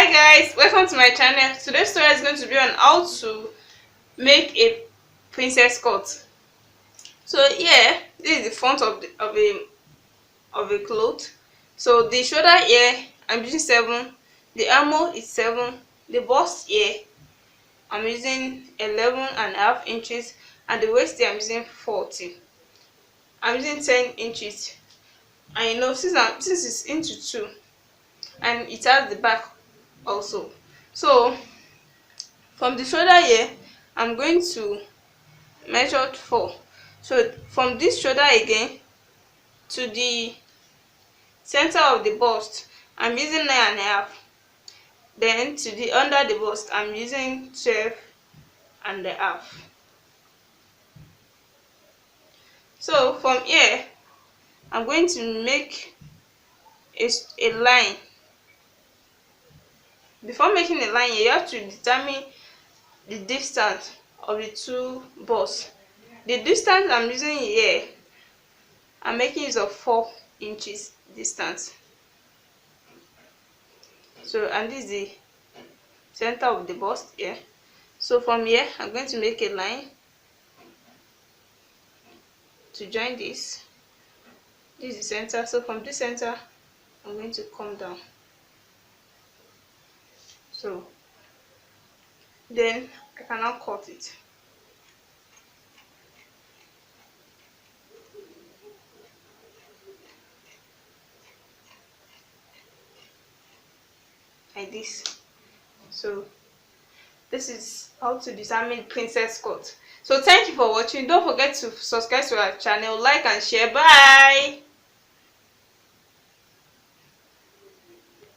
Hi guys, welcome to my channel. Today's story is going to be on how to make a princess cut. So yeah, this is the front of a cloth. So the shoulder here I'm using 7, the armhole is 7, the bust here I'm using 11.5 inches, and the waist here I'm using 40. I'm using 10 inches. And you know, since it's into 2 and it has the back also, so from the shoulder here I'm going to measure 4. So from this shoulder again to the center of the bust I'm using 9.5. Then to the under the bust I'm using 12.5. So from here I'm going to make a line. Before making a line here, you have to determine the distance of the two busts. The distance I'm using here, I'm making use of 4 inches distance. So, and this is the center of the bust here. So from here I'm going to make a line to join this. This is the center. So from this center I'm going to come down. So then I can now cut it. Like this. So this is how to determine princess cut. So thank you for watching. Don't forget to subscribe to our channel, like and share. Bye.